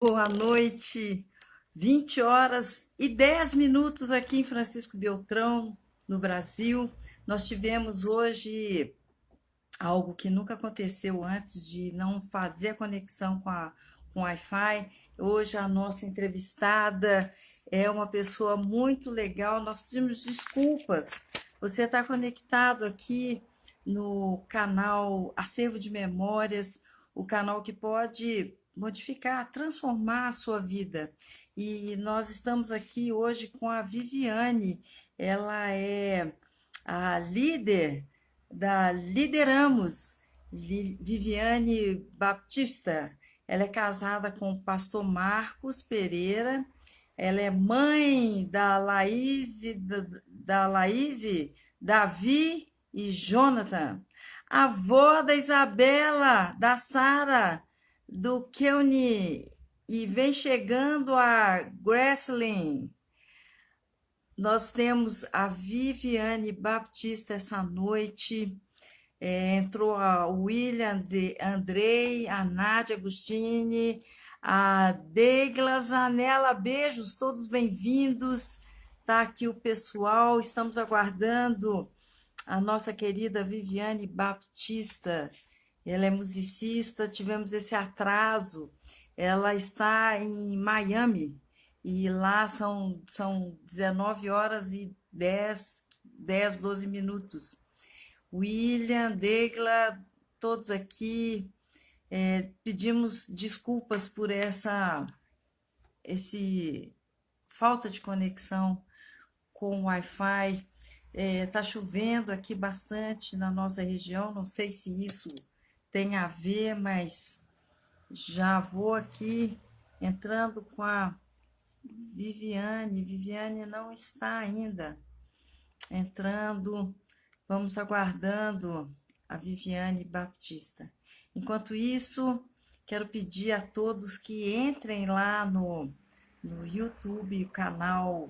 Boa noite, 20 horas e 10 minutos aqui em Francisco Beltrão, no Brasil. Nós tivemos hoje algo que nunca aconteceu antes de não fazer a conexão com Wi-Fi. Hoje a nossa entrevistada é uma pessoa muito legal. Nós pedimos desculpas. Você está conectado aqui no canal Acervo de Memórias, o canal que pode modificar, transformar a sua vida. E nós estamos aqui hoje com a Viviane. Ela é a líder da Lideramos, Viviane Baptista. Ela é casada com o pastor Marcos Pereira. Ela é mãe da Laís, Davi e Jonathan. Avó da Isabela, da Sara, do Keuni. E vem chegando a Gresslin. Nós temos a Viviane Baptista essa noite. Entrou a William de Andrei, a Nádia Agostini, a Deigla Zanella. Beijos, todos bem-vindos. Está aqui o pessoal. Estamos aguardando a nossa querida Viviane Baptista. Ela é musicista, tivemos esse atraso. Ela está em Miami. E lá são 19 horas e 12 minutos. William, Degla, todos aqui, pedimos desculpas por essa falta de conexão com o Wi-Fi. Está chovendo aqui bastante na nossa região, não sei se isso tem a ver, mas já vou aqui entrando com a Viviane. Viviane não está ainda entrando. Vamos aguardando a Viviane Baptista. Enquanto isso, quero pedir a todos que entrem lá no YouTube, o canal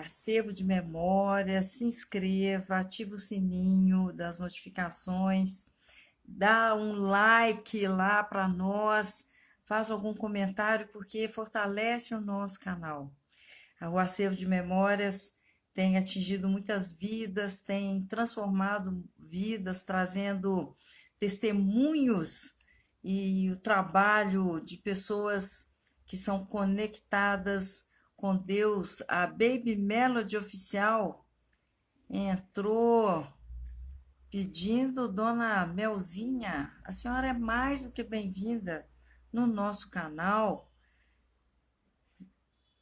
Acervo de Memórias, se inscreva, ative o sininho das notificações, dá um like lá para nós, faz algum comentário, porque fortalece o nosso canal. O Acervo de Memórias tem atingido muitas vidas, tem transformado vidas, trazendo testemunhos e o trabalho de pessoas que são conectadas com Deus. A Baby Melody Oficial entrou pedindo, Dona Melzinha, a senhora é mais do que bem-vinda no nosso canal.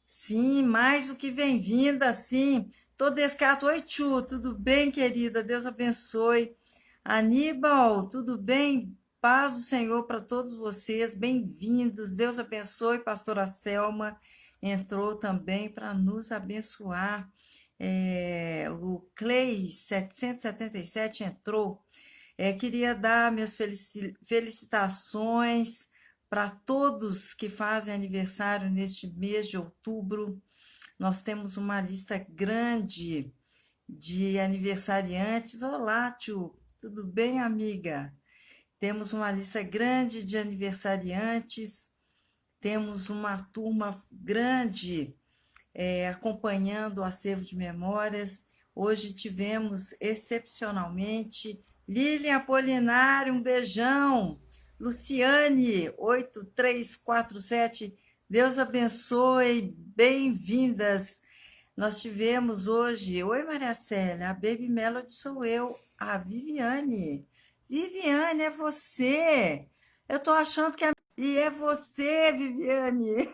Sim, mais do que bem-vinda, sim. Tô descato. Oi, Tchu, tudo bem, querida? Deus abençoe. Aníbal, tudo bem? Paz do Senhor para todos vocês, bem-vindos. Deus abençoe. Pastora Selma entrou também para nos abençoar. O Clay 777 entrou. Queria dar minhas felicitações para todos que fazem aniversário neste mês de outubro. Nós temos uma lista grande de aniversariantes. Olá, Tio, tudo bem, amiga? Temos uma lista grande de aniversariantes, temos uma turma grande acompanhando o Acervo de Memórias. Hoje tivemos, excepcionalmente, Lilian Apolinário, um beijão. Luciane, 8347, Deus abençoe, bem-vindas. Nós tivemos hoje, oi Maria Célia, a Baby Melody sou eu, a Viviane. Viviane, é você? Eu tô achando que E é você, Viviane,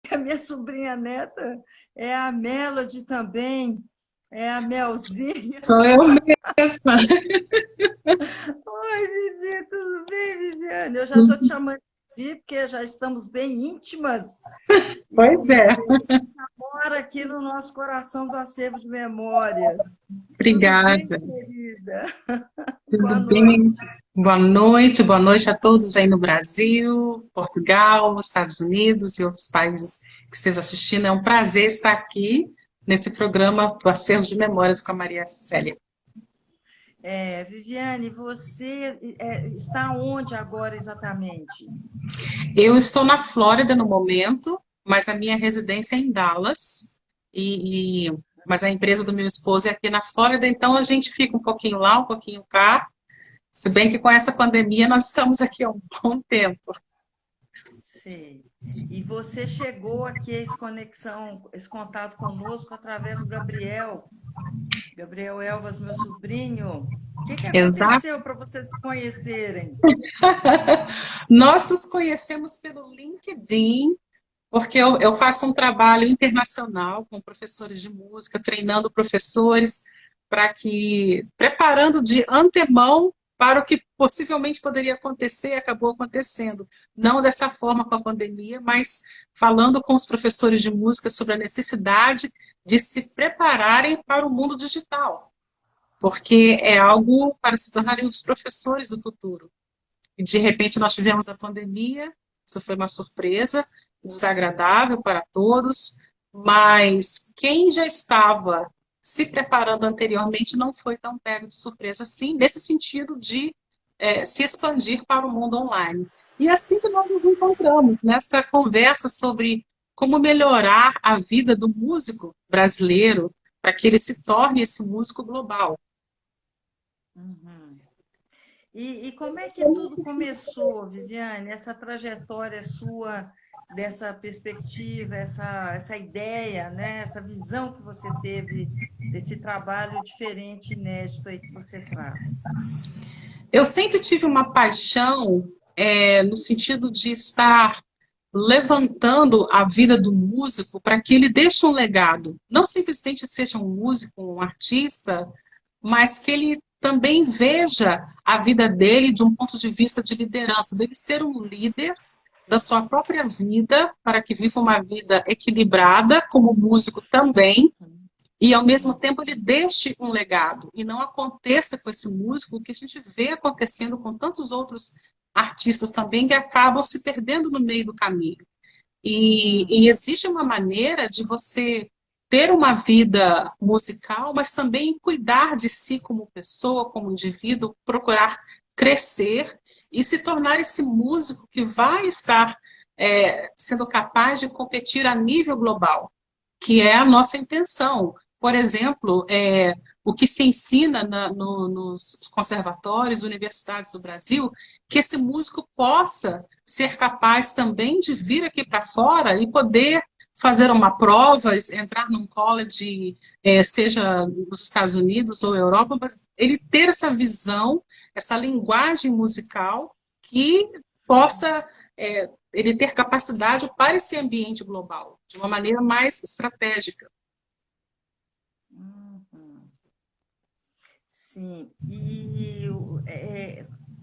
que a minha sobrinha neta é a Melody também, é a Melzinha. Sou eu mesma. Oi, Vivi, tudo bem, Viviane? Eu já estou te chamando de Vivi, porque já estamos bem íntimas. Pois é. Você mora aqui no nosso coração do Acervo de Memórias. Tudo bem, Obrigada. querida? Boa Tudo bem? noite. Boa noite a todos aí no Brasil, Portugal, Estados Unidos e outros países que estejam assistindo. É um prazer estar aqui nesse programa do Acervo de Memórias com a Maria Célia. Viviane, você está onde agora exatamente? Eu estou na Flórida no momento, mas a minha residência é em Dallas, mas a empresa do meu esposo é aqui na Flórida, então a gente fica um pouquinho lá, um pouquinho cá, se bem que com essa pandemia nós estamos aqui há um bom tempo. Sei. E você chegou aqui a esse conexão, esse contato conosco através do Gabriel, Gabriel Elvas, meu sobrinho. O que que Exato. aconteceu para vocês se conhecerem? Nós nos conhecemos pelo LinkedIn, porque eu faço um trabalho internacional com professores de música, treinando professores para que, preparando de antemão para o que possivelmente poderia acontecer e acabou acontecendo. Não dessa forma com a pandemia, mas falando com os professores de música sobre a necessidade de se prepararem para o mundo digital, porque é algo para se tornarem os professores do futuro. E de repente nós tivemos a pandemia, isso foi uma surpresa, desagradável para todos, mas quem já estava se preparando anteriormente não foi tão pego de surpresa assim, nesse sentido de se expandir para o mundo online. E é assim que nós nos encontramos, nessa conversa sobre como melhorar a vida do músico brasileiro para que ele se torne esse músico global. Uhum. E como é que tudo começou, Viviane? Essa trajetória sua, dessa perspectiva, essa ideia, né? Essa visão que você teve desse trabalho diferente, inédito aí que você traz. Eu sempre tive uma paixão no sentido de estar levantando a vida do músico para que ele deixe um legado. Não simplesmente seja um músico, um artista, mas que ele também veja a vida dele de um ponto de vista de liderança, dele ser um líder da sua própria vida, para que viva uma vida equilibrada, como músico também, e ao mesmo tempo ele deixe um legado e não aconteça com esse músico o que a gente vê acontecendo com tantos outros artistas também que acabam se perdendo no meio do caminho. E existe uma maneira de você ter uma vida musical, mas também cuidar de si como pessoa, como indivíduo, procurar crescer e se tornar esse músico que vai estar sendo capaz de competir a nível global, que é a nossa intenção. Por exemplo, o que se ensina nos conservatórios, universidades do Brasil, que esse músico possa ser capaz também de vir aqui para fora e poder fazer uma prova, entrar num college, seja nos Estados Unidos ou Europa, mas ele ter essa visão, essa linguagem musical que possa ele ter capacidade para esse ambiente global, de uma maneira mais estratégica. Uhum. Sim,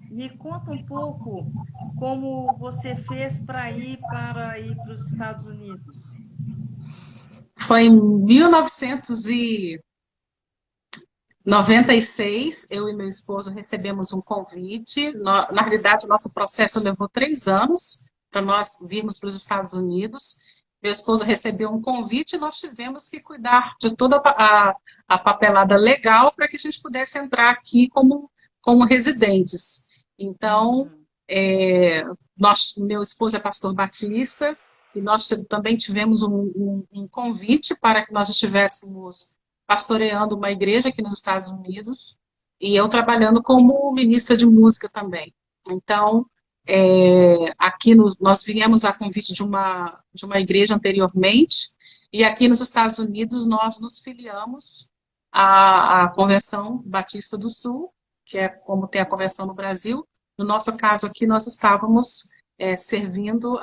me conta um pouco como você fez para ir para os Estados Unidos. Foi em 1996, eu e meu esposo recebemos um convite. Na realidade, o nosso processo levou 3 anos para nós virmos para os Estados Unidos. Meu esposo recebeu um convite e nós tivemos que cuidar de toda a papelada legal para que a gente pudesse entrar aqui como residentes. Então, Uhum. meu esposo é pastor batista e nós também tivemos um convite para que nós estivéssemos pastoreando uma igreja aqui nos Estados Unidos e eu trabalhando como ministra de música também. Então, aqui nós viemos a convite de uma igreja anteriormente, e aqui nos Estados Unidos nós nos filiamos à Convenção Batista do Sul, que é como tem a convenção no Brasil. No nosso caso aqui, nós estávamos servindo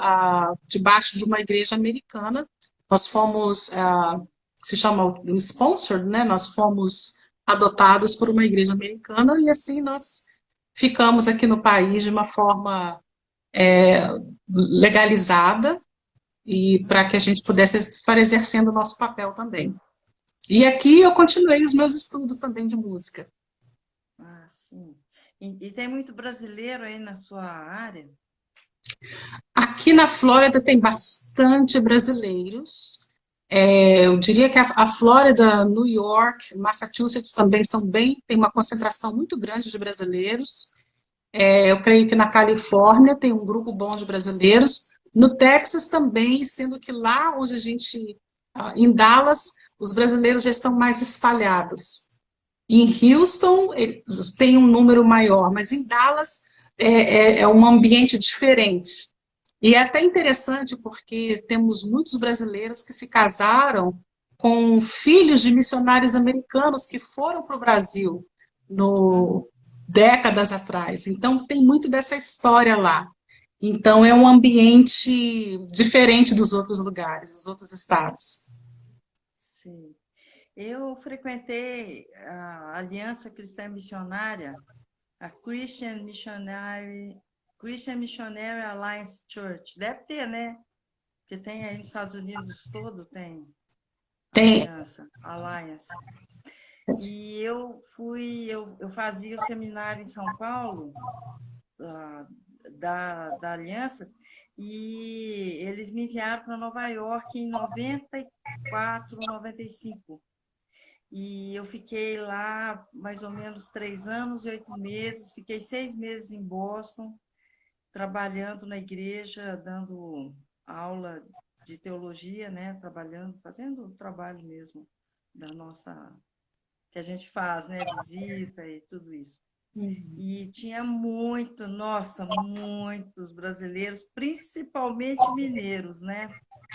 debaixo de uma igreja americana. Nós fomos, se chama sponsored, né? Nós fomos adotados por uma igreja americana, e assim nós ficamos aqui no país de uma forma legalizada e para que a gente pudesse estar exercendo o nosso papel também. E aqui eu continuei os meus estudos também de música. Ah, sim. E tem muito brasileiro aí na sua área? Aqui na Flórida tem bastante brasileiros. Eu diria que a Flórida, New York, Massachusetts também tem uma concentração muito grande de brasileiros. Eu creio que na Califórnia tem um grupo bom de brasileiros, no Texas também, sendo que lá onde a gente, em Dallas, os brasileiros já estão mais espalhados. Em Houston, eles têm um número maior, mas em Dallas é um ambiente diferente. E é até interessante porque temos muitos brasileiros que se casaram com filhos de missionários americanos que foram para o Brasil no, décadas atrás. Então, tem muito dessa história lá. Então, é um ambiente diferente dos outros lugares, dos outros estados. Sim. Eu frequentei a Aliança Cristã Missionária, a Christian Missionary Alliance Church. Deve ter, né? Porque tem aí nos Estados Unidos todo, tem Tem, Aliança, Alliance. E eu fazia o seminário em São Paulo, da Aliança, e eles me enviaram para Nova York em 94, 95. E eu fiquei lá mais ou menos 3 anos e 8 meses, fiquei 6 meses em Boston, trabalhando na igreja, dando aula de teologia, né? Trabalhando, fazendo o trabalho mesmo da nossa, que a gente faz, né? Visita e tudo isso. E tinha muito, nossa, muitos brasileiros, principalmente mineiros, né?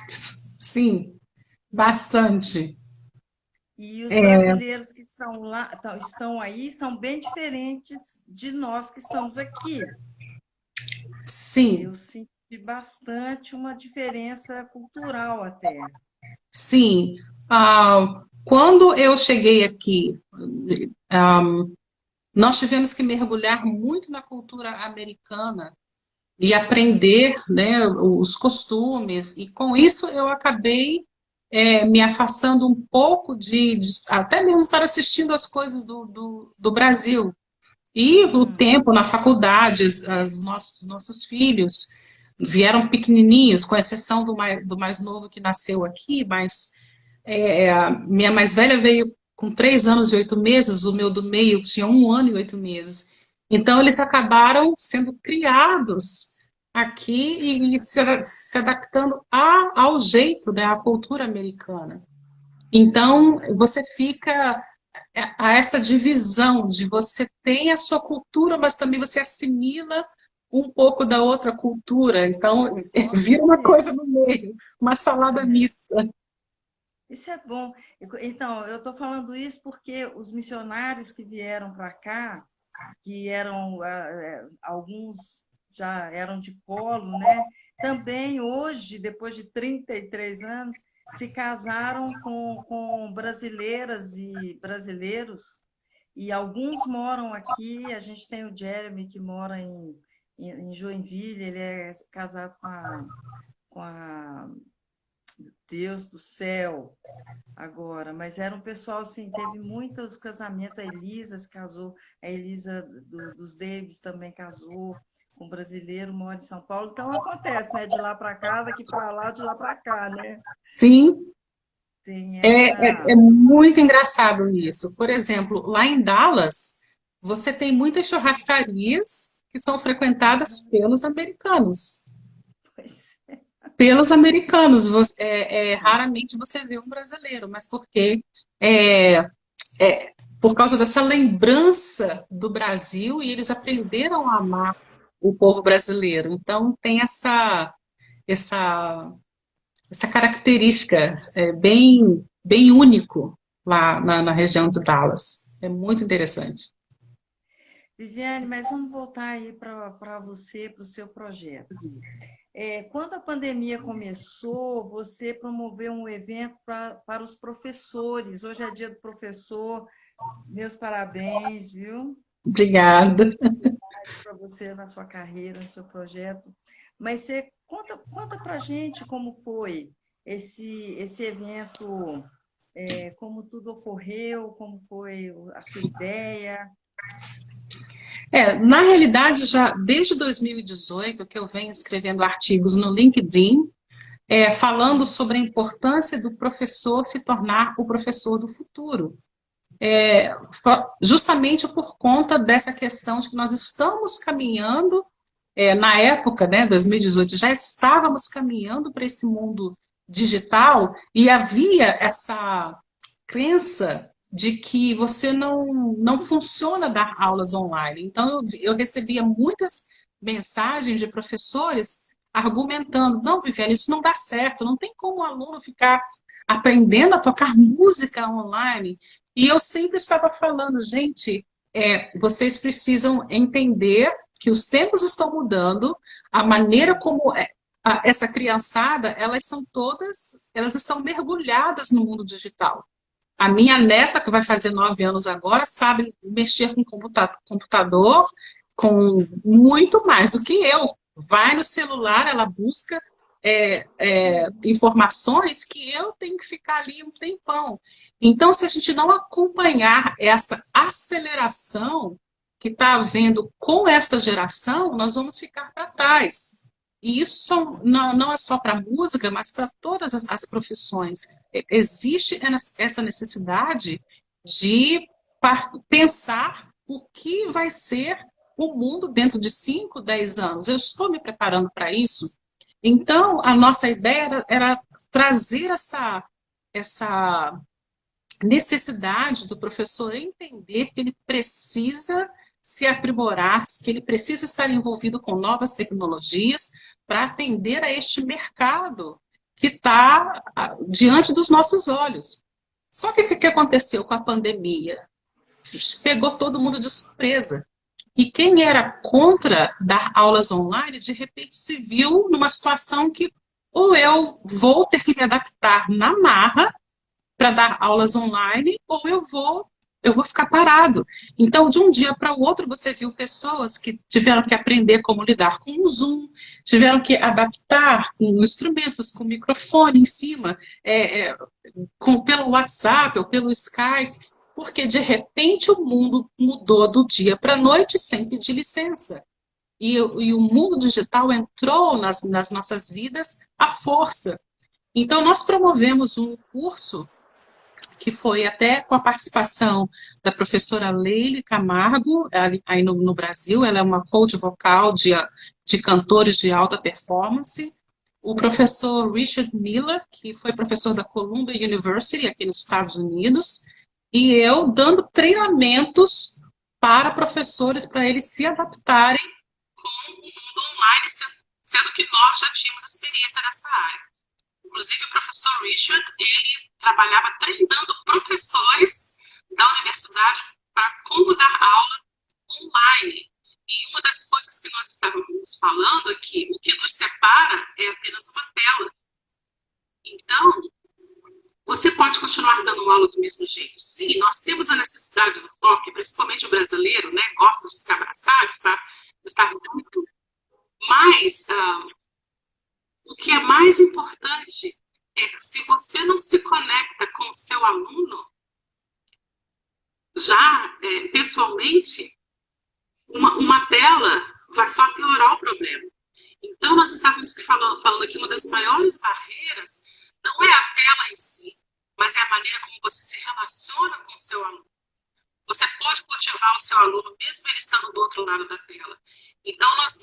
sim, bastante. E os brasileiros que estão lá, estão aí, são bem diferentes de nós que estamos aqui. Sim, Eu senti bastante uma diferença cultural até. sim. Quando eu cheguei aqui, ah, nós tivemos que mergulhar muito na cultura americana e aprender, né, os costumes, e com isso eu acabei me afastando um pouco até mesmo estar assistindo as coisas do Brasil. E o tempo na faculdade, nossos filhos vieram pequenininhos, com exceção do mais novo que nasceu aqui, mas a minha mais velha veio com 3 anos e 8 meses, o meu do meio tinha 1 ano e 8 meses. Então, eles acabaram sendo criados aqui e se adaptando ao jeito, né, à cultura americana. Então, você fica a essa divisão de você tem a sua cultura, mas também você assimila um pouco da outra cultura. Então, Com vira uma certeza. coisa no meio, uma salada mista. Isso é bom. Então, eu estou falando isso porque os missionários que vieram para cá, que eram, alguns já eram de colo, né? Também hoje, depois de 33 anos, se casaram com brasileiras e brasileiros, e alguns moram aqui. A gente tem o Jeremy, que mora em Joinville, ele é casado com a Deus do céu agora, mas era um pessoal assim, teve muitos casamentos, a Elisa se casou, a Elisa dos Davis também casou com um brasileiro, mora em São Paulo, então acontece, né, de lá para cá, daqui para lá, de lá para cá, né? Sim, Tem é essa... muito engraçado isso. Por exemplo, lá em Dallas, você tem muitas churrascarias que são frequentadas pelos americanos. Pois Pelos americanos, raramente você vê um brasileiro, mas porque é, por causa dessa lembrança do Brasil e eles aprenderam a amar o povo brasileiro. Então tem essa, essa característica bem único lá na região de Dallas. É muito interessante. Viviane, mas vamos voltar aí para você, para o seu projeto. Quando a pandemia começou, você promoveu um evento para os professores. Hoje é dia do professor. Meus parabéns, viu? Obrigada. Felicidades para você na sua carreira, no seu projeto. Mas você conta para a gente como foi esse evento, como tudo ocorreu, como foi a sua ideia. Na realidade, já desde 2018 que eu venho escrevendo artigos no LinkedIn, falando sobre a importância do professor se tornar o professor do futuro. justamente por conta dessa questão de que nós estamos caminhando, na época, né, 2018, já estávamos caminhando para esse mundo digital e havia essa crença de que você não funciona dar aulas online. Então, eu recebia muitas mensagens de professores argumentando, não, Viviane, isso não dá certo, não tem como o aluno ficar aprendendo a tocar música online. E eu sempre estava falando, gente, vocês precisam entender que os tempos estão mudando, a maneira como essa criançada, elas estão mergulhadas no mundo digital. A minha neta, que vai fazer 9 anos agora, sabe mexer com computador com muito mais do que eu. Vai no celular, ela busca informações que eu tenho que ficar ali um tempão. Então, se a gente não acompanhar essa aceleração que está havendo com esta geração, nós vamos ficar para trás. E isso não é só para a música, mas para todas as profissões. Existe essa necessidade de pensar o que vai ser o mundo dentro de 5, 10 anos. Eu estou me preparando para isso. Então, a nossa ideia era trazer essa necessidade do professor entender que ele precisa se aprimorar, que ele precisa estar envolvido com novas tecnologias para atender a este mercado que está diante dos nossos olhos. Só que o que aconteceu com a pandemia? Pegou todo mundo de surpresa. E quem era contra dar aulas online, de repente se viu numa situação que ou eu vou ter que me adaptar na marra para dar aulas online, ou eu vou ficar parado. Então, de um dia para o outro, você viu pessoas que tiveram que aprender como lidar com o Zoom, tiveram que adaptar com instrumentos, com microfone em cima, pelo WhatsApp ou pelo Skype, porque de repente o mundo mudou do dia para a noite sem pedir licença. E o mundo digital entrou nas nossas vidas à força. Então, nós promovemos um curso que foi até com a participação da professora Leile Camargo, aí no Brasil. Ela é uma coach vocal de cantores de alta performance. O professor Richard Miller, que foi professor da Columbia University, aqui nos Estados Unidos, e eu dando treinamentos para professores, para eles se adaptarem com o mundo online, sendo que nós já tínhamos experiência nessa área. Inclusive, o professor Richard, ele trabalhava treinando professores da universidade para como dar aula online. E uma das coisas que nós estávamos falando é que o que nos separa é apenas uma tela. Então, você pode continuar dando aula do mesmo jeito. Sim, nós temos a necessidade do toque, principalmente o brasileiro, né? Gosta de se abraçar, de estar junto. Mas o que é mais importante é que se você não se conecta com o seu aluno, já pessoalmente, uma tela vai só piorar o problema. Então, nós estávamos falando que uma das maiores barreiras não é a tela em si, mas é a maneira como você se relaciona com o seu aluno. Você pode motivar o seu aluno, mesmo ele estando do outro lado da tela. Então, nós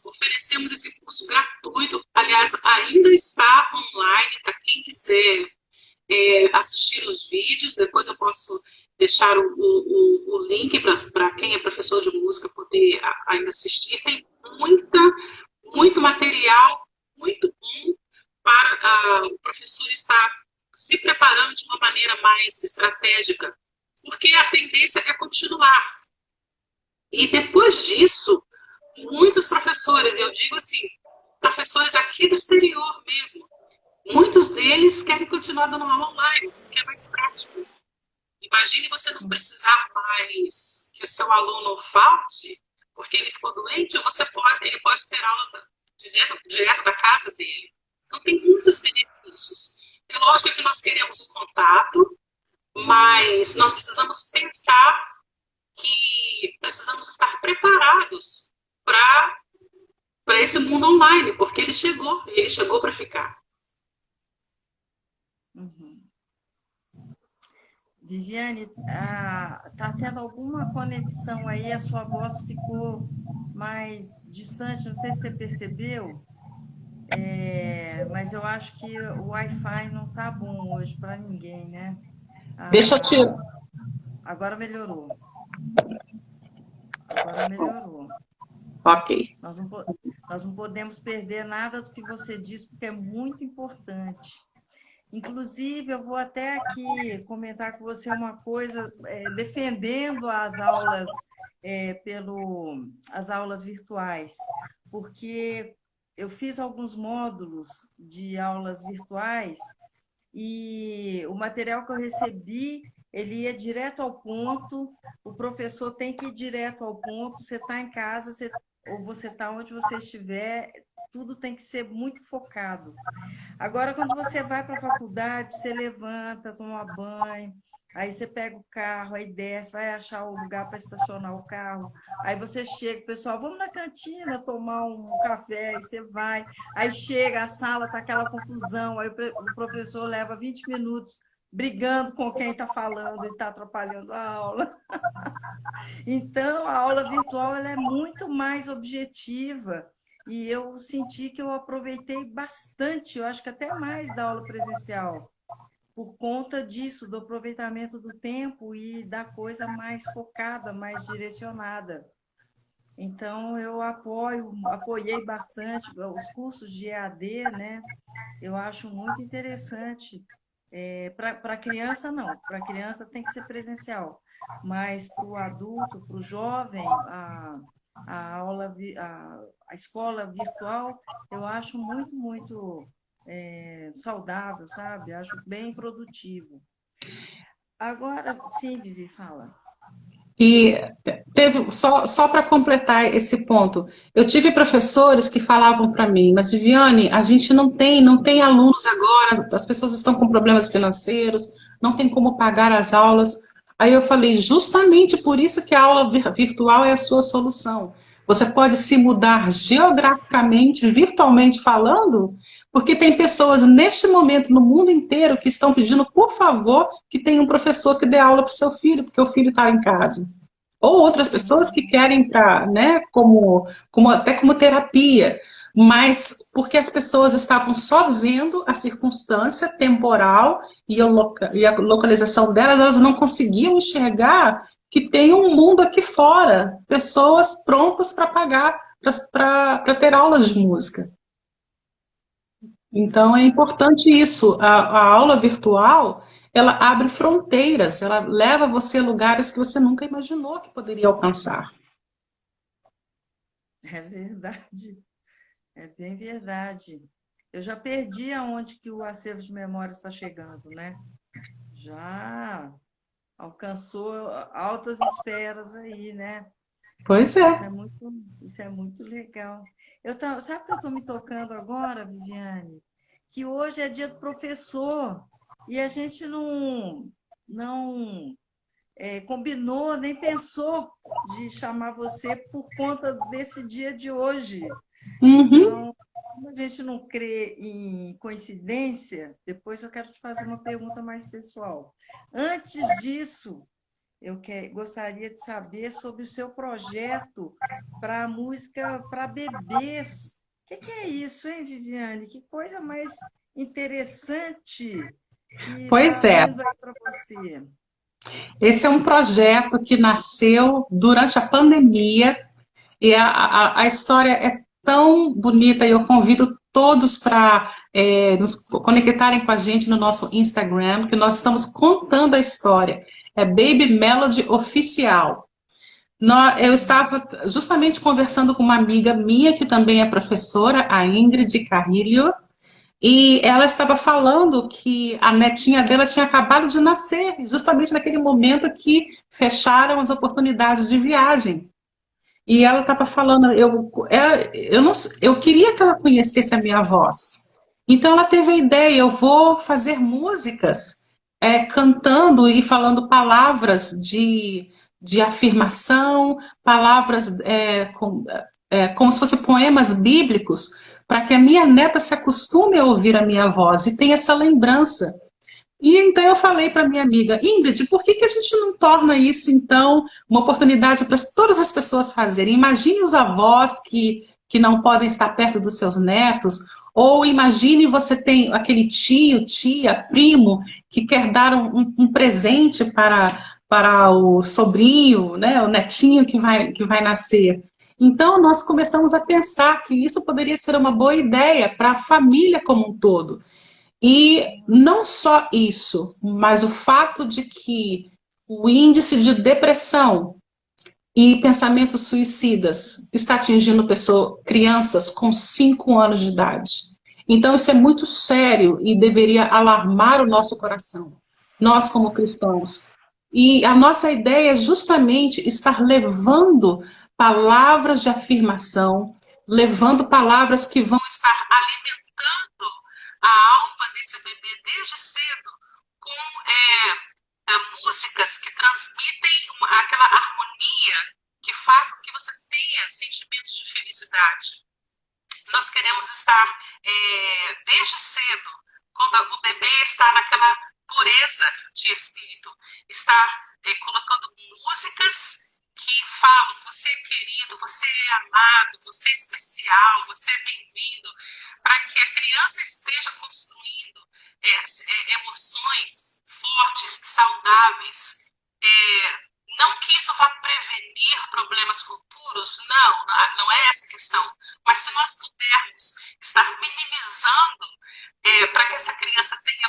oferecemos esse curso gratuito. Aliás, ainda está online para quem quiser assistir os vídeos. Depois eu posso deixar o link para quem é professor de música poder ainda assistir. Tem muito material, muito bom para o professor estar se preparando de uma maneira mais estratégica, porque a tendência é continuar. E depois disso, muitos professores, eu digo assim, professores aqui do exterior mesmo, muitos deles querem continuar dando aula online, porque é mais prático. Imagine você não precisar mais que o seu aluno falte, porque ele ficou doente, ou ele pode ter aula direto da casa dele. Então, tem muitos benefícios. É lógico que nós queremos o contato, mas nós precisamos pensar que precisamos estar preparados para esse mundo online, porque ele chegou para ficar. Uhum. Viviane, tá tendo alguma conexão aí? A sua voz ficou mais distante, não sei se você percebeu, mas eu acho que o Wi-Fi não tá bom hoje para ninguém, né? Deixa eu te. Ah, agora melhorou, agora melhorou. Ok. Nós não, nós não podemos perder nada do que você disse, porque é muito importante. Inclusive, eu vou até aqui comentar com você uma coisa, defendendo as aulas, as aulas virtuais, porque eu fiz alguns módulos de aulas virtuais e o material que eu recebi, ele ia direto ao ponto, o professor tem que ir direto ao ponto, você está em casa, ou você está onde você estiver, tudo tem que ser muito focado. Agora, quando você vai para a faculdade, você levanta, toma banho, aí você pega o carro, aí desce, vai achar o lugar para estacionar o carro. Aí você chega, pessoal, vamos na cantina tomar um café, aí você vai. Aí chega, a sala está aquela confusão, aí o professor leva 20 minutos brigando com quem está falando e está atrapalhando a aula. Então, a aula virtual ela é muito mais objetiva e eu senti que eu aproveitei bastante, eu acho que até mais da aula presencial, por conta disso, do aproveitamento do tempo e da coisa mais focada, mais direcionada. Então, apoiei bastante os cursos de EAD, né? Eu acho muito interessante. Para criança, não, para criança tem que ser presencial, mas para o adulto, para o jovem, a aula, a escola virtual, eu acho muito saudável, sabe? Acho bem produtivo. Agora, sim, Vivi, fala. E teve, só para completar esse ponto, eu tive professores que falavam para mim, mas Viviane, a gente não tem alunos agora, as pessoas estão com problemas financeiros, não tem como pagar as aulas. Aí eu falei, justamente por isso que a aula virtual é a sua solução. Você pode se mudar geograficamente, virtualmente falando, porque tem pessoas neste momento no mundo inteiro que estão pedindo, por favor, que tenha um professor que dê aula para o seu filho, porque o filho está em casa. Ou outras pessoas que Uhum. querem para, né, até como terapia, mas porque as pessoas estavam só vendo a circunstância temporal e a localização delas, elas não conseguiam enxergar que tem um mundo aqui fora, pessoas prontas para pagar, para ter aulas de música. Então é Ah, importante isso. A aula virtual, ela abre fronteiras, ela leva você a lugares que você nunca imaginou que poderia alcançar. é verdade, é bem verdade. Eu já perdi aonde que o acervo de memória está chegando, né? Já alcançou altas esferas aí, né? Pois Isso é. é muito, isso é muito legal. Sabe que eu estou me tocando agora, Viviane? Que hoje é dia do professor e a gente não combinou, nem pensou de chamar você por conta desse dia de hoje. Uhum. Então, como a gente não crê em coincidência, depois eu quero te fazer uma pergunta mais pessoal. Antes disso, gostaria de saber sobre o seu projeto para música para bebês. O que é isso, hein, Viviane? Que coisa mais interessante que Pois está é. vindo aí para você. Esse é um projeto que nasceu durante a pandemia e a história é tão bonita e eu convido todos para nos conectarem com a gente no nosso Instagram, que nós estamos contando a história. É Baby Melody Oficial. Eu estava justamente conversando com uma amiga minha, que também é professora, a Ingrid Carrilho, e ela estava falando que a netinha dela tinha acabado de nascer, justamente naquele momento que fecharam as oportunidades de viagem. E ela estava falando, eu queria que ela conhecesse a minha voz. Então ela teve a ideia, eu vou fazer músicas cantando e falando palavras de afirmação, palavras como se fossem poemas bíblicos, para que a minha neta se acostume a ouvir a minha voz e tenha essa lembrança E então eu falei para minha amiga, Ingrid, por que que a gente não torna isso, então, uma oportunidade para todas as pessoas fazerem? Imagine os avós que não podem estar perto dos seus netos, ou imagine você tem aquele tio, tia, primo, que quer dar um presente para o sobrinho, né, o netinho que vai nascer. Então, nós começamos a pensar que isso poderia ser uma boa ideia para a família como um todo. E não só isso, mas o fato de que o índice de depressão e pensamentos suicidas está atingindo crianças com 5 anos de idade. Então, isso é muito sério e deveria alarmar o nosso coração, nós como cristãos. E a nossa ideia é justamente estar levando palavras de afirmação, levando palavras que vão estar alimentando a alma desse bebê desde cedo com músicas que transmitem aquela harmonia que faz com que você tenha sentimentos de felicidade. Nós queremos estar desde cedo, quando o bebê está naquela pureza de espírito, estar colocando músicas que falam, você é querido, você é amado, você é especial, você é bem-vindo, para que a criança esteja construindo emoções fortes, saudáveis, não que isso vá prevenir problemas futuros, não é essa a questão. Mas se nós pudermos estar minimizando para que essa criança tenha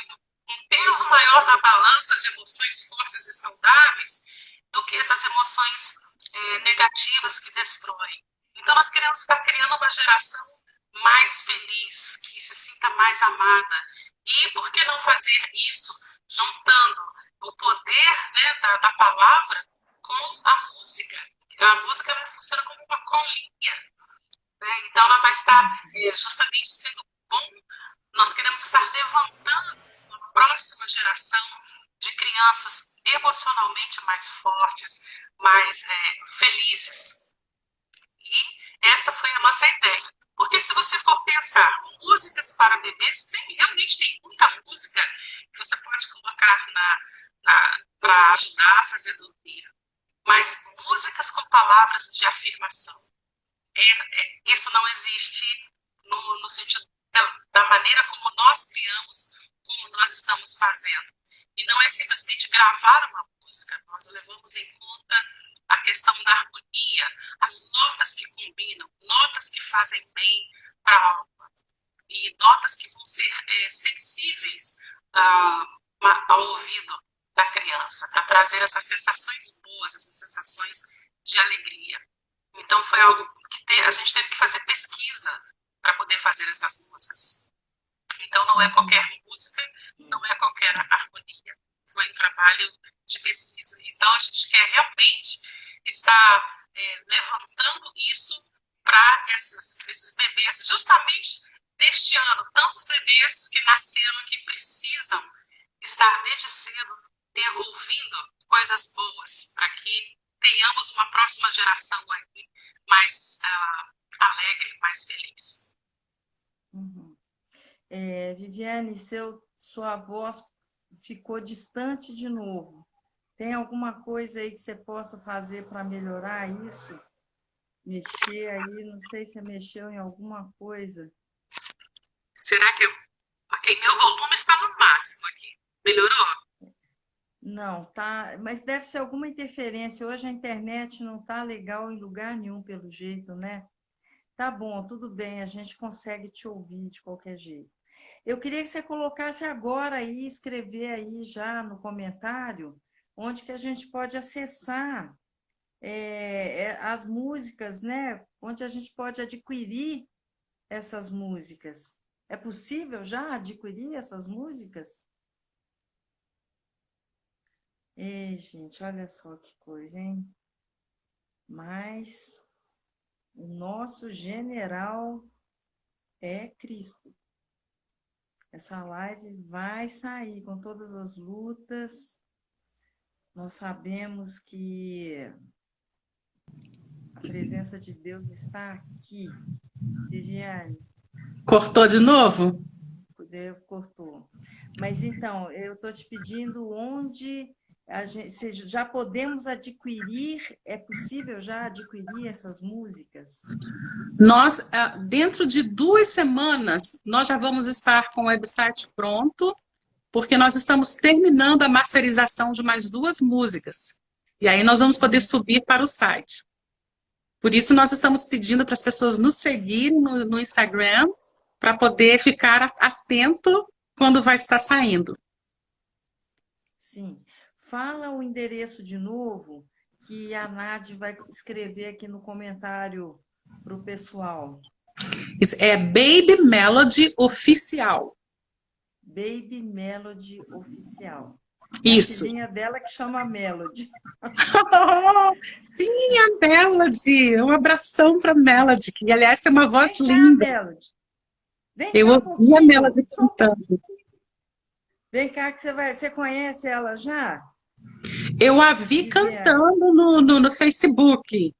um peso maior na balança de emoções fortes e saudáveis do que essas emoções negativas que destroem. Então nós queremos estar criando uma geração mais feliz, que se sinta mais amada. E por que não fazer isso juntando o poder, né, da palavra com a música? A música vai funcionar como uma colinha, né? Então ela vai estar justamente sendo bom. Nós queremos estar levantando uma próxima geração de crianças emocionalmente mais fortes, mais felizes. E essa foi a nossa ideia. Porque se você for pensar, músicas para bebês, realmente tem muita música que você pode colocar para ajudar a fazer dormir. Mas músicas com palavras de afirmação. Isso não existe no sentido da maneira como nós criamos, como nós estamos fazendo. E não é simplesmente gravar uma música, nós levamos em conta a questão da harmonia, as notas que combinam, notas que fazem bem para a alma, e notas que vão ser sensíveis ao ouvido da criança, para trazer essas sensações boas, essas sensações de alegria. Então foi algo que a gente teve que fazer pesquisa para poder fazer essas músicas. Então não é qualquer música, não é qualquer harmonia. Foi um trabalho de pesquisa. Então a gente quer realmente estar levantando isso para esses bebês, justamente neste ano, tantos bebês que nasceram, que precisam estar desde cedo ouvindo coisas boas, para que tenhamos uma próxima geração aí mais alegre, mais feliz. Uhum. Viviane, sua voz ficou distante de novo. Tem alguma coisa aí que você possa fazer para melhorar isso? Mexer aí, não sei se você mexeu em alguma coisa. Será que ok, meu volume está no máximo aqui. Melhorou? Não, tá, mas deve ser alguma interferência. Hoje a internet não tá legal em lugar nenhum, pelo jeito, né? Tá bom, tudo bem, a gente consegue te ouvir de qualquer jeito. Eu queria que você colocasse agora aí, escrever aí já no comentário, onde que a gente pode acessar as músicas, né? Onde a gente pode adquirir essas músicas. É possível já adquirir essas músicas? Ei, gente, olha só que coisa, hein? Mas o nosso general é Cristo. Essa live vai sair com todas as lutas. Nós sabemos que a presença de Deus está aqui. Viviane, Cortou de novo? cortou. Mas então, eu estou te pedindo onde já podemos adquirir, é possível já adquirir essas músicas? Nós, dentro de 2 semanas, nós já vamos estar com o website pronto, porque nós estamos terminando a masterização de mais 2 músicas. E aí nós vamos poder subir para o site. Por isso, nós estamos pedindo para as pessoas nos seguirem no Instagram, para poder ficar atento quando vai estar saindo. Sim. Fala o endereço de novo, que a Nadi vai escrever aqui no comentário para o pessoal. Isso é Baby Melody Oficial. Baby Melody Oficial. Isso. A filhinha dela que chama Melody. Sim, a Melody. Um abração para Melody, que aliás tem uma voz Vem cá, linda. Melody. Vem Eu cá um ouvi a pouquinho. Melody cantando. Vem cá que você conhece ela já? Eu a vi Viviane. cantando no Facebook.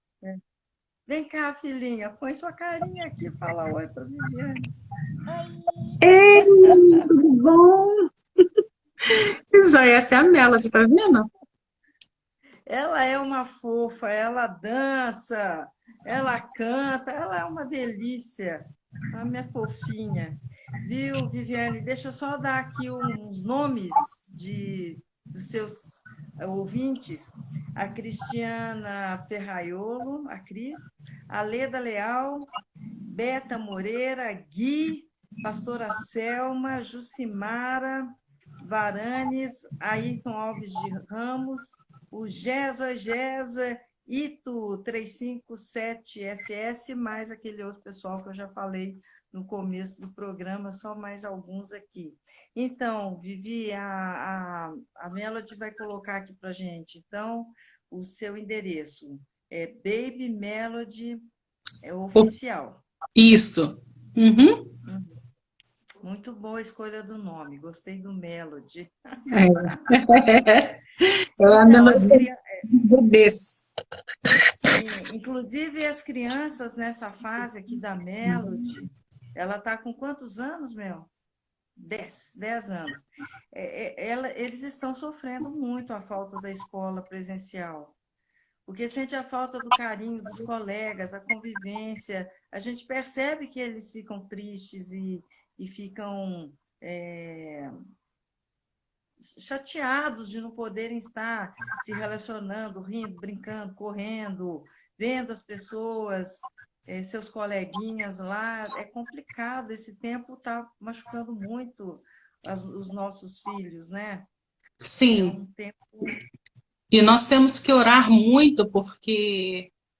Vem cá, filhinha, põe sua carinha aqui, fala oi para Viviane. Ei, tudo bom? Já essa é a Melody, tá vendo? Ela é uma fofa, ela dança, ela canta, ela é uma delícia, a minha fofinha. Viu, Viviane? Deixa eu só dar aqui uns nomes dos seus ouvintes. A Cristiana Ferraiolo, a Cris, a Leda Leal, Beta Moreira, Gui, Pastora Selma, Jucimara Varanes, Ayrton Alves de Ramos, o Gesa Ito 357SS, mais aquele outro pessoal que eu já falei no começo do programa, só mais alguns aqui. Então, Vivi, a Melody vai colocar aqui para a gente, então, o seu endereço é Baby Melody Oficial. Isso. Uhum. Muito boa a escolha do nome, gostei do Melody. É a Então, melodia dos bebês. Sim, inclusive as crianças nessa fase aqui da Melody, ela está com quantos anos, Mel? 10 anos. Eles estão sofrendo muito a falta da escola presencial, porque sente a falta do carinho dos colegas, a convivência. A gente percebe que eles ficam tristes e ficam chateados de não poderem estar se relacionando, rindo, brincando, correndo, vendo as pessoas, seus coleguinhas lá. É complicado, esse tempo está machucando muito os nossos filhos, né? Sim. É um tempo... E nós temos que orar muito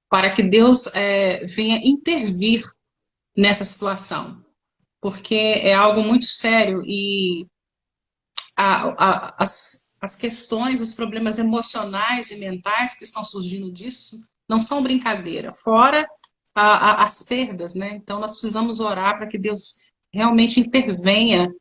para que Deus venha intervir nessa situação, porque é algo muito sério e as questões, os problemas emocionais e mentais que estão surgindo disso não são brincadeira, fora as perdas, né? Então nós precisamos orar para que Deus realmente intervenha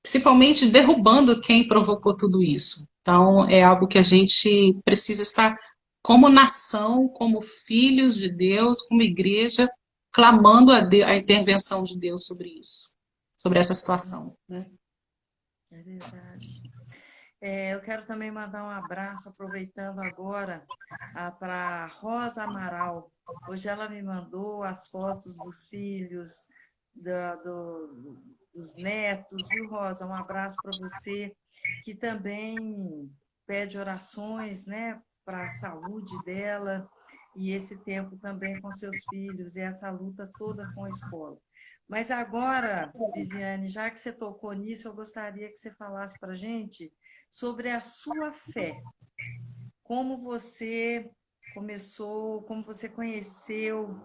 principalmente derrubando quem provocou tudo isso. Então é algo que a gente precisa estar como nação, como filhos de Deus, como igreja, clamando a intervenção de Deus sobre isso, sobre essa situação, né? É verdade. Eu quero também mandar um abraço, aproveitando agora, para Rosa Amaral. Hoje ela me mandou as fotos dos filhos, dos netos, viu, Rosa? Um abraço para você, que também pede orações, né, para a saúde dela, e esse tempo também com seus filhos, e essa luta toda com a escola. Mas agora, Viviane, já que você tocou nisso, eu gostaria que você falasse para a gente sobre a sua fé. Como você começou, como você conheceu,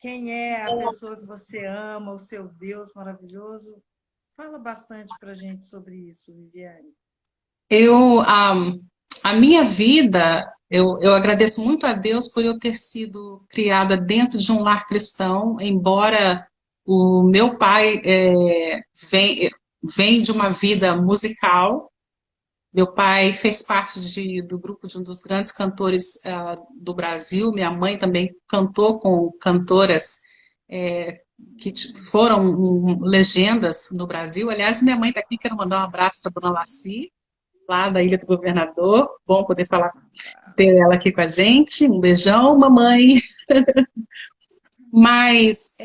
quem é a pessoa que você ama, o seu Deus maravilhoso. Fala bastante para a gente sobre isso, Viviane. A minha vida, eu agradeço muito a Deus por eu ter sido criada dentro de um lar cristão, embora o meu pai vem de uma vida musical. Meu pai fez parte do grupo de um dos grandes cantores do Brasil. Minha mãe também cantou com cantoras que foram legendas no Brasil. Aliás, minha mãe está aqui, quero mandar um abraço para a Dona Laci, lá da Ilha do Governador. Bom poder falar, ter ela aqui com a gente. Um beijão, mamãe. Mas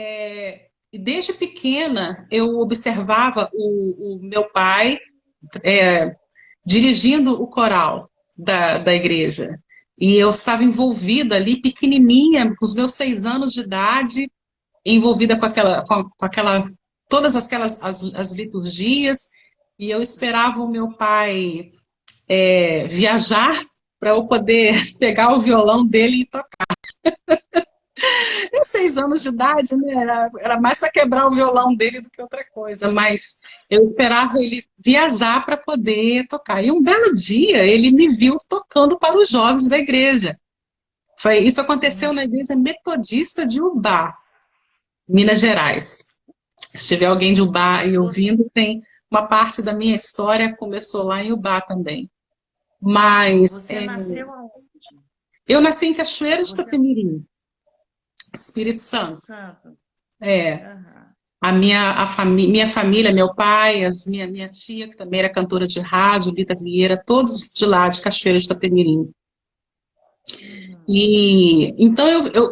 desde pequena eu observava o meu pai dirigindo o coral da igreja. E eu estava envolvida ali, pequenininha, com os meus 6 anos de idade, envolvida com todas aquelas as liturgias, e eu esperava o meu pai viajar para eu poder pegar o violão dele e tocar. Com 6 anos de idade, né? Era mais para quebrar o violão dele do que outra coisa, mas eu esperava ele viajar para poder tocar. E um belo dia ele me viu tocando para os jovens da igreja. Isso aconteceu na igreja metodista de Ubá, Minas Gerais. Se tiver alguém de Ubá aí ouvindo, tem uma parte da minha história começou lá em Ubá também. Mas Você nasceu aonde? eu nasci em Cachoeira de Você Itapemirim, Espírito Espírito Santo. Santo. É. Aham. Minha família, meu pai, minha tia, que também era cantora de rádio, Lita Vieira, todos de lá, de Cachoeira de Itapemirim. E então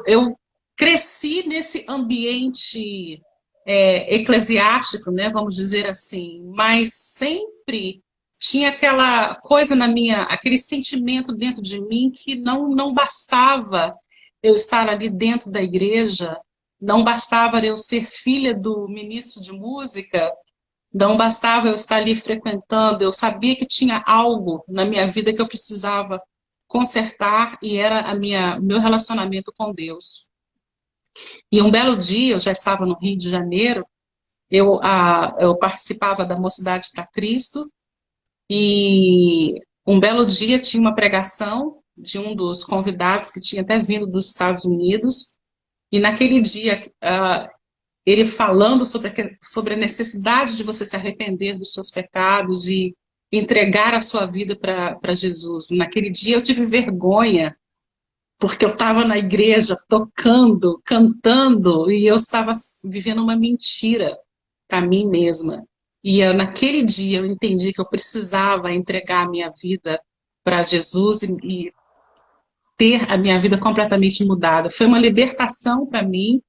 eu cresci nesse ambiente eclesiástico, né, vamos dizer assim, mas sempre tinha aquela coisa aquele sentimento dentro de mim que não bastava eu estar ali dentro da igreja, não bastava eu ser filha do ministro de música, não bastava eu estar ali frequentando, eu sabia que tinha algo na minha vida que eu precisava consertar e era meu relacionamento com Deus. E um belo dia, eu já estava no Rio de Janeiro, eu participava da Mocidade para Cristo e um belo dia tinha uma pregação de um dos convidados que tinha até vindo dos Estados Unidos e naquele dia ele falando sobre a necessidade de você se arrepender dos seus pecados e entregar a sua vida para Jesus. Naquele dia eu tive vergonha, porque eu estava na igreja tocando, cantando, e eu estava vivendo uma mentira para mim mesma. E naquele dia eu entendi que eu precisava entregar a minha vida para Jesus e ter a minha vida completamente mudada. Foi uma libertação para mim,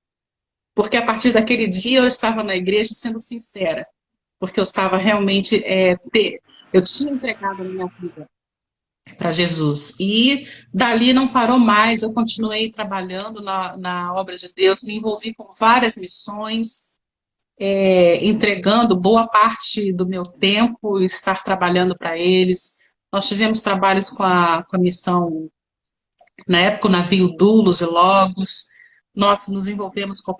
porque a partir daquele dia eu estava na igreja sendo sincera, porque eu estava realmente, eu tinha entregado a minha vida para Jesus. E dali não parou mais, eu continuei trabalhando na obra de Deus, me envolvi com várias missões, entregando boa parte do meu tempo, estar trabalhando para eles. Nós tivemos trabalhos com a missão, na época, o navio Dulos e Logos. Nós nos envolvemos com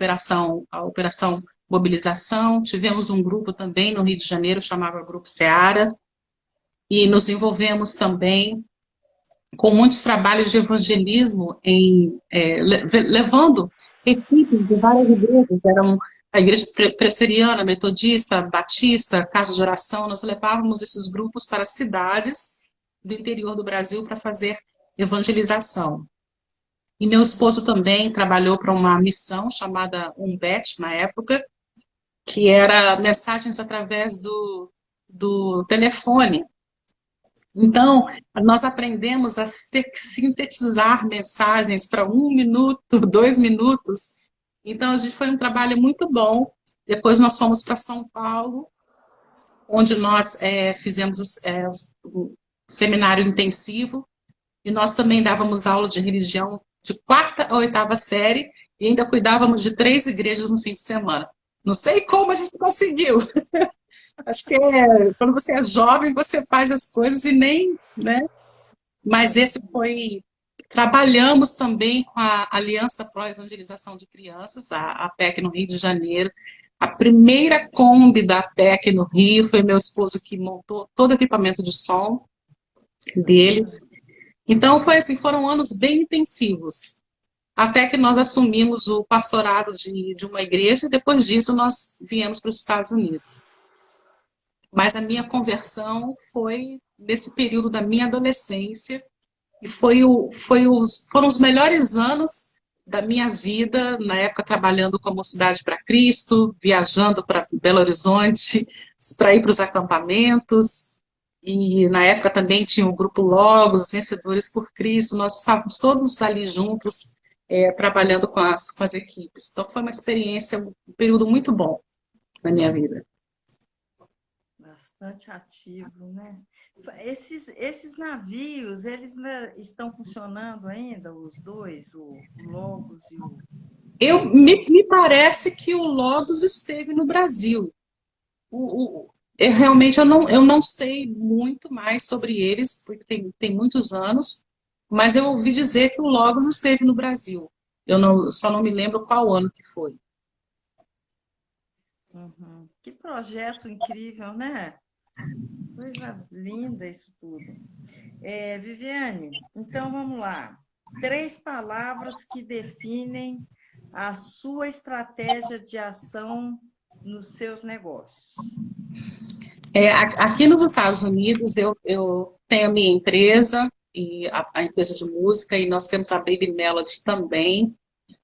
a Operação Mobilização. Tivemos um grupo também no Rio de Janeiro, chamava Grupo Seara. E nos envolvemos também com muitos trabalhos de evangelismo, levando equipes de várias igrejas. Eram a igreja presbiteriana, metodista, batista, casa de oração. Nós levávamos esses grupos para cidades do interior do Brasil para fazer evangelização. E meu esposo também trabalhou para uma missão chamada Umbet, na época, que era mensagens através do telefone. Então, nós aprendemos a sintetizar mensagens para 1 minuto, 2 minutos. Então, a gente foi um trabalho muito bom. Depois nós fomos para São Paulo, onde nós fizemos o seminário intensivo, e nós também dávamos aula de religião de 4ª a 8ª série, e ainda cuidávamos de 3 igrejas no fim de semana. Não sei como a gente conseguiu. Acho que quando você é jovem, você faz as coisas e nem, né? Mas esse foi... Trabalhamos também com a Aliança Pro Evangelização de Crianças, a APEC no Rio de Janeiro. A primeira Kombi da APEC no Rio foi meu esposo que montou todo o equipamento de som deles. Então, foram anos bem intensivos, até que nós assumimos o pastorado de uma igreja, e depois disso nós viemos para os Estados Unidos. Mas a minha conversão foi nesse período da minha adolescência, e foram os melhores anos da minha vida, na época trabalhando com a Mocidade para Cristo, viajando para Belo Horizonte, para ir para os acampamentos. E na época também tinha o grupo Logos, Vencedores por Cristo, nós estávamos todos ali juntos, trabalhando com as equipes. Então foi uma experiência, um período muito bom na minha vida. Bastante ativo, né? Esses navios, eles estão funcionando ainda, os dois, o Logos e o Me parece que o Logos esteve no Brasil. Realmente eu não sei muito mais sobre eles, porque tem muitos anos, mas eu ouvi dizer que o Logos esteve no Brasil. Só não me lembro qual ano que foi. Uhum. Que projeto incrível, né? Coisa linda isso tudo. Viviane, então vamos lá. 3 palavras que definem a sua estratégia de ação nos seus negócios. Aqui nos Estados Unidos, eu tenho a minha empresa, e a empresa de música, e nós temos a Baby Melody também.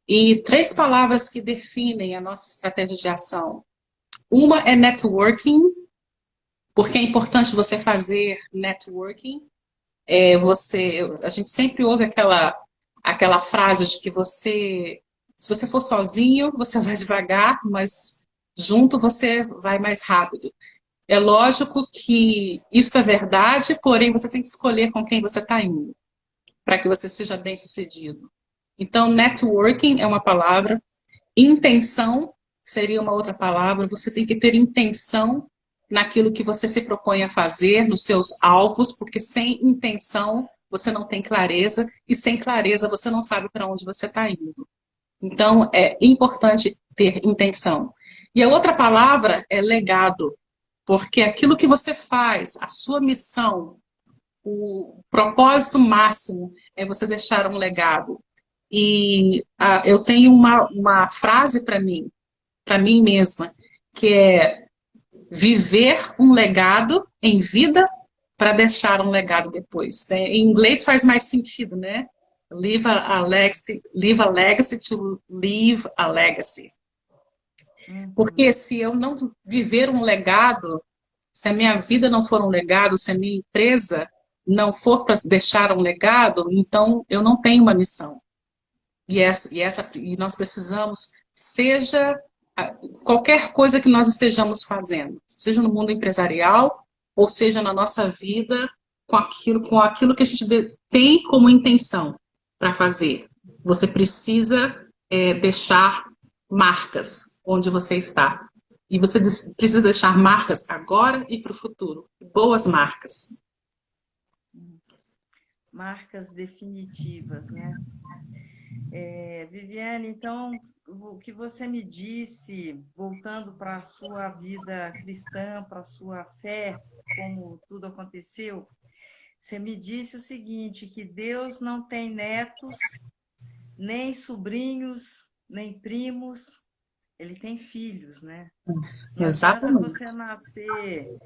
E 3 palavras que definem a nossa estratégia de ação. Uma é networking, porque é importante você fazer networking. A gente sempre ouve aquela frase de que se você for sozinho, você vai devagar, mas junto você vai mais rápido. É lógico que isso é verdade, porém você tem que escolher com quem você está indo, para que você seja bem sucedido. Então, networking é uma palavra, intenção seria uma outra palavra. Você tem que ter intenção naquilo que você se propõe a fazer, nos seus alvos, porque sem intenção você não tem clareza, e sem clareza você não sabe para onde você está indo. Então, é importante ter intenção. E a outra palavra é legado, porque aquilo que você faz, a sua missão, o propósito máximo é você deixar um legado. E eu tenho uma frase para mim mesma, que é viver um legado em vida para deixar um legado depois. Né? Em inglês faz mais sentido, né? Leave a legacy to leave a legacy. Porque Uhum. se eu não viver um legado, se a minha vida não for um legado, se a minha empresa não for para deixar um legado, então eu não tenho uma missão. E nós precisamos, seja qualquer coisa que nós estejamos fazendo, seja no mundo empresarial, ou seja na nossa vida, com aquilo que a gente tem como intenção para fazer. Você precisa deixar marcas onde você está. E você precisa deixar marcas agora e para o futuro. Boas marcas. Marcas definitivas, né? Viviane, então, o que você me disse, voltando para a sua vida cristã, para a sua fé, como tudo aconteceu, você me disse o seguinte, que Deus não tem netos, nem sobrinhos, nem primos, ele tem filhos, né? Não adianta Exatamente. você nascer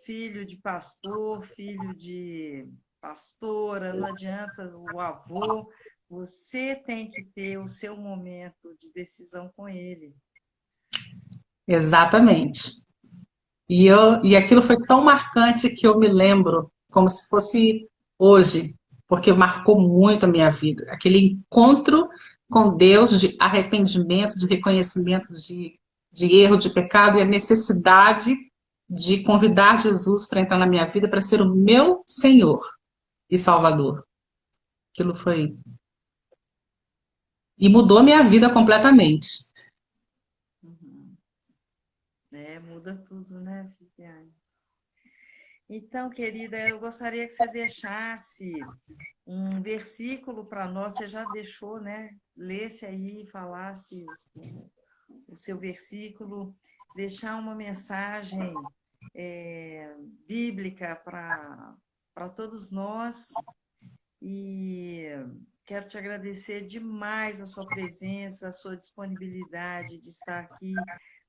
filho de pastor, filho de pastora, não adianta o avô, você tem que ter o seu momento de decisão com ele. Exatamente. E aquilo foi tão marcante que eu me lembro como se fosse hoje, porque marcou muito a minha vida. Aquele encontro com Deus de arrependimento, de reconhecimento de erro, de pecado e a necessidade de convidar Jesus para entrar na minha vida, para ser o meu Senhor e Salvador. Aquilo foi. E mudou minha vida completamente. Uhum. Muda tudo, né, Viviane? Então, querida, eu gostaria que você deixasse um versículo para nós, você já deixou, né? Lesse aí, falasse o seu versículo, deixar uma mensagem bíblica para todos nós. E quero te agradecer demais a sua presença, a sua disponibilidade de estar aqui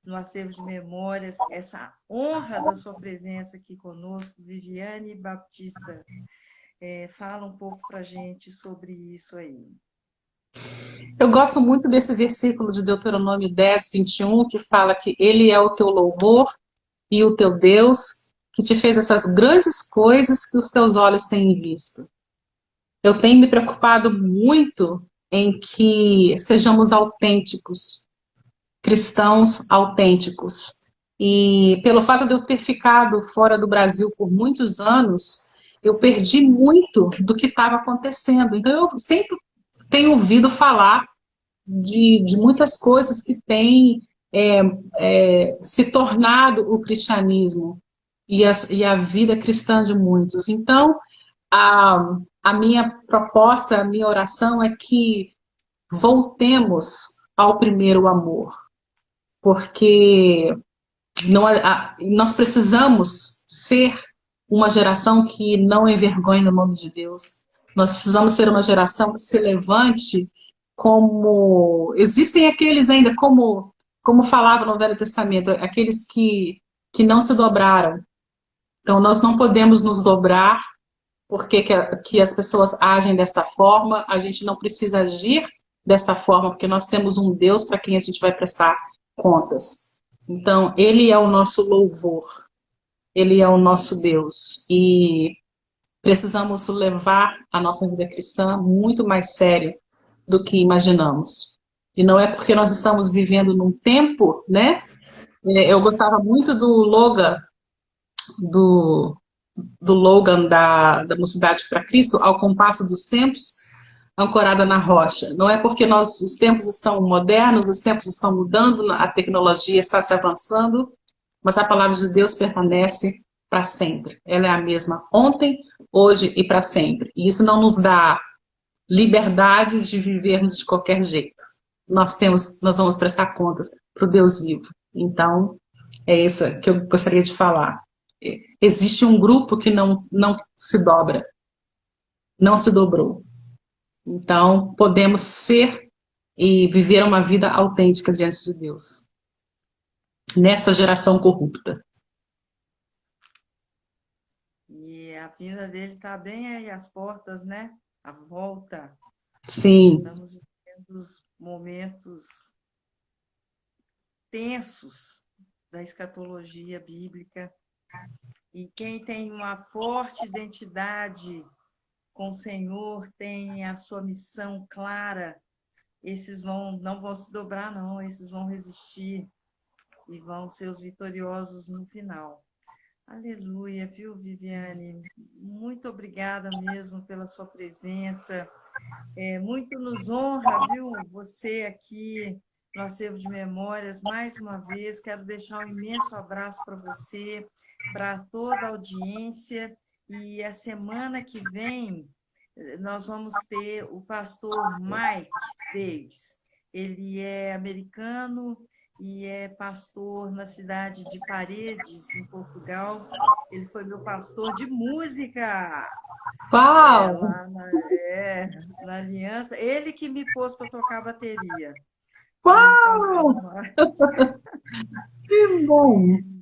no Acervo de Memórias, essa honra da sua presença aqui conosco, Viviane Baptista. Fala um pouco para a gente sobre isso aí. Eu gosto muito desse versículo de Deuteronômio 10, 21, que fala que Ele é o teu louvor e o teu Deus, que te fez essas grandes coisas que os teus olhos têm visto. Eu tenho me preocupado muito em que sejamos autênticos, cristãos autênticos. E pelo fato de eu ter ficado fora do Brasil por muitos anos, eu perdi muito do que estava acontecendo. Então eu sempre tenho ouvido falar de muitas coisas que têm se tornado o cristianismo e a vida cristã de muitos. Então, a minha proposta, a minha oração é que voltemos ao primeiro amor, porque nós precisamos ser uma geração que não envergonhe o nome de Deus. Nós precisamos ser uma geração que se levante como... Existem aqueles ainda, como falava no Velho Testamento, aqueles que não se dobraram. Então, nós não podemos nos dobrar porque que as pessoas agem desta forma, a gente não precisa agir desta forma, porque nós temos um Deus para quem a gente vai prestar contas. Então, Ele é o nosso louvor, Ele é o nosso Deus. E precisamos levar a nossa vida cristã muito mais sério do que imaginamos. E não é porque nós estamos vivendo num tempo, né? Eu gostava muito do, do Logan da Mocidade para Cristo, ao compasso dos tempos, ancorada na rocha. Não é porque os tempos estão modernos, os tempos estão mudando, a tecnologia está se avançando, mas a palavra de Deus permanece para sempre. Ela é a mesma ontem, hoje e para sempre. E isso não nos dá liberdade de vivermos de qualquer jeito. Nós vamos prestar contas para o Deus vivo. Então, é isso que eu gostaria de falar. Existe um grupo que não se dobra, não se dobrou. Então, podemos ser e viver uma vida autêntica diante de Deus, nessa geração corrupta. E a vida dele está bem aí às portas, né? A volta. Sim. Estamos vivendo os momentos tensos da escatologia bíblica. E quem tem uma forte identidade com o Senhor, tem a sua missão clara, esses não vão se dobrar, não, esses vão resistir e vão ser os vitoriosos no final. Aleluia, viu, Viviane? Muito obrigada mesmo pela sua presença. Muito nos honra, viu, você aqui no Acervo de Memórias, mais uma vez. Quero deixar um imenso abraço para você, para toda a audiência. E a semana que vem, nós vamos ter o pastor Mike Davis. Ele é americano e é pastor na cidade de Paredes, em Portugal. Ele foi meu pastor de música. Uau! Na Aliança. Ele que me pôs para tocar bateria. O Uau! pastor Mike. Que bom!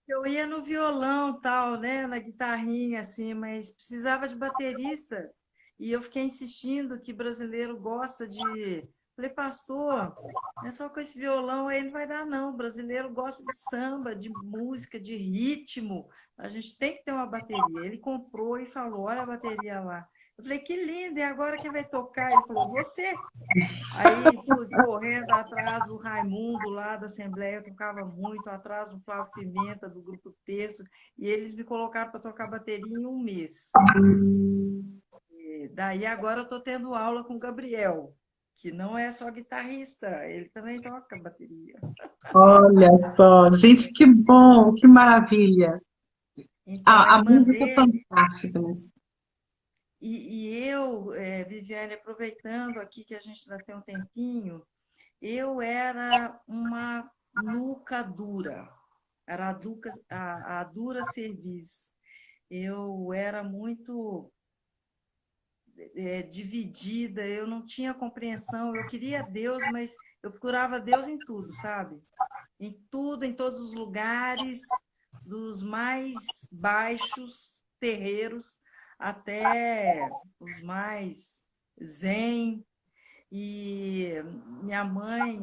Eu ia no violão, tal, né, na guitarrinha, assim, mas precisava de baterista. E eu fiquei insistindo que brasileiro gosta de... Falei, pastor, não é só com esse violão aí não vai dar, não. O brasileiro gosta de samba, de música, de ritmo. A gente tem que ter uma bateria. Ele comprou e falou, olha a bateria lá. Eu falei, que lindo, e agora quem vai tocar? Ele falou, você. Aí fui correndo atrás do Raimundo lá da Assembleia, eu tocava muito, atrás do Flávio Pimenta, do Grupo Terço, e eles me colocaram para tocar bateria em um mês. E daí agora eu estou tendo aula com o Gabriel, que não é só guitarrista, ele também toca bateria. Olha só, gente, que bom, que maravilha. Então, a A irmã música é dele, fantástica, mas... e eu, Viviane, aproveitando aqui que a gente ainda tem um tempinho, eu era uma nuca dura. Era a dura serviço. Eu era muito dividida, eu não tinha compreensão, eu queria Deus, mas eu procurava Deus em tudo, sabe? Em tudo, em todos os lugares, dos mais baixos terreiros até os mais zen. E minha mãe,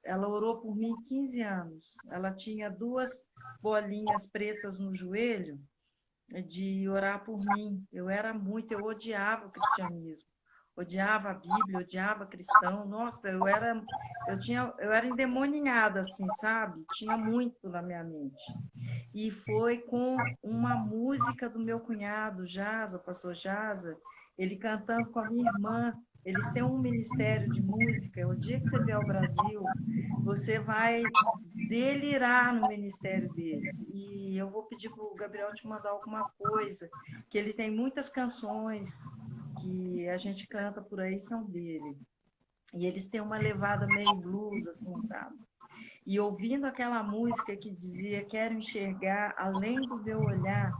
ela orou por mim 15 anos. Ela tinha duas bolinhas pretas no joelho de orar por mim. Eu odiava o cristianismo, odiava a Bíblia, odiava cristão. Nossa, eu era endemoninhada assim, sabe? Tinha muito na minha mente. E foi com uma música do meu cunhado, Jaza, o pastor Jaza, ele cantando com a minha irmã. Eles têm um ministério de música. O dia que você vier ao Brasil, você vai delirar no ministério deles. E eu vou pedir para o Gabriel te mandar alguma coisa, que ele tem muitas canções que a gente canta por aí, são dele. E eles têm uma levada meio blues, assim, sabe? E ouvindo aquela música que dizia: quero enxergar além do meu olhar,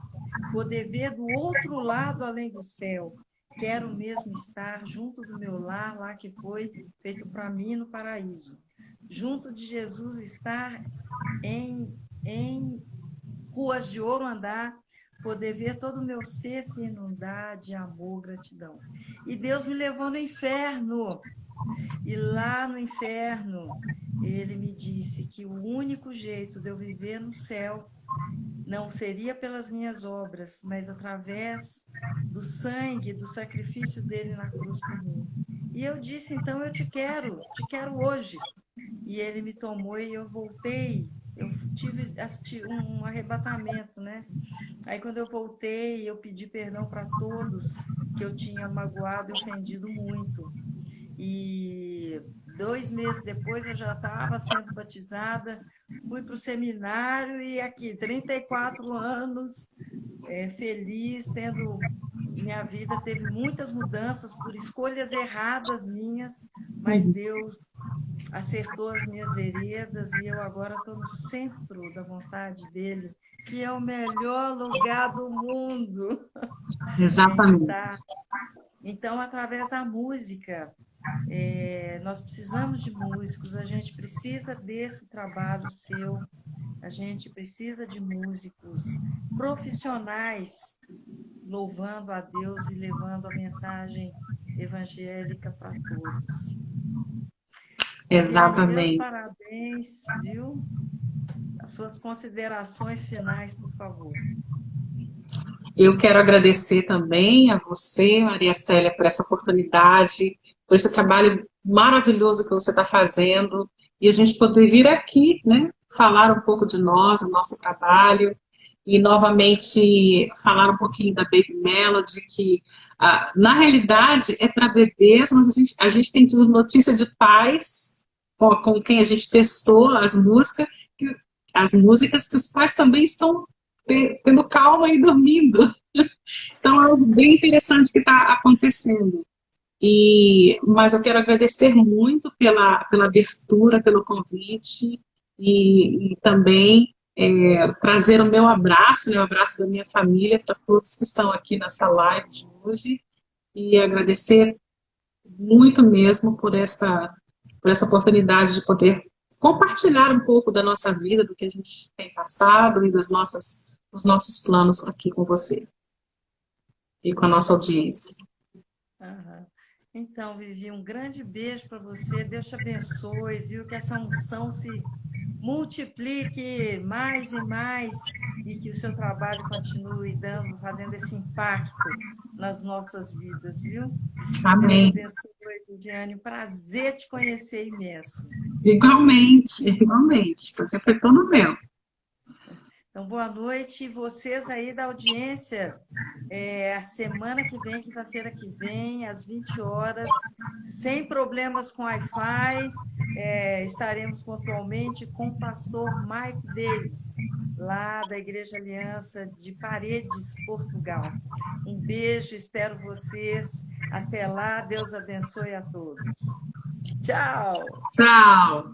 poder ver do outro lado além do céu. Quero mesmo estar junto do meu lar, lá que foi feito para mim no paraíso. Junto de Jesus estar em ruas de ouro andar, poder ver todo o meu ser se inundar de amor, gratidão. E Deus me levou no inferno. E lá no inferno, ele me disse que o único jeito de eu viver no céu não seria pelas minhas obras, mas através do sangue, do sacrifício dele na cruz por mim. E eu disse: então eu te quero hoje. E ele me tomou e eu voltei. Eu tive um arrebatamento, né? Aí, quando eu voltei, eu pedi perdão para todos que eu tinha magoado e ofendido muito. E 2 meses depois eu já estava sendo batizada, fui para o seminário e aqui, 34 anos, feliz, tendo. Minha vida teve muitas mudanças por escolhas erradas minhas, mas Deus acertou as minhas veredas e eu agora estou no centro da vontade dele, que é o melhor lugar do mundo Exatamente. estar. Então, através da música, nós precisamos de músicos, a gente precisa desse trabalho seu, a gente precisa de músicos profissionais louvando a Deus e levando a mensagem evangélica para todos. Viviane, meus Exatamente. parabéns, viu? As suas considerações finais, por favor. Eu quero agradecer também a você, Maria Célia, por essa oportunidade, por esse trabalho maravilhoso que você está fazendo, e a gente poder vir aqui, né, falar um pouco de nós, o nosso trabalho, e novamente falar um pouquinho da Baby Melody, que na realidade é para bebês, mas a gente tem tido notícia de pais com quem a gente testou as músicas que os pais também estão tendo calma e dormindo. Então é algo bem interessante que está acontecendo. Mas eu quero agradecer muito pela abertura, pelo convite e também trazer o meu abraço, né, o abraço da minha família para todos que estão aqui nessa live de hoje e agradecer muito mesmo por essa oportunidade de poder compartilhar um pouco da nossa vida, do que a gente tem passado e dos nossos planos aqui com você e com a nossa audiência. Aham. Então, Vivi, um grande beijo para você. Deus te abençoe, viu? Que essa unção se multiplique mais e mais e que o seu trabalho continue fazendo esse impacto nas nossas vidas, viu? Deus Amém. abençoe, Viviane. Prazer te conhecer imenso. Igualmente, igualmente. Prazer foi todo meu. Então, boa noite. Vocês aí da audiência, a semana que vem, quinta-feira que vem, às 20 horas, sem problemas com Wi-Fi, estaremos pontualmente com o pastor Mike Davis, lá da Igreja Aliança de Paredes, Portugal. Um beijo, espero vocês. Até lá, Deus abençoe a todos. Tchau! Tchau!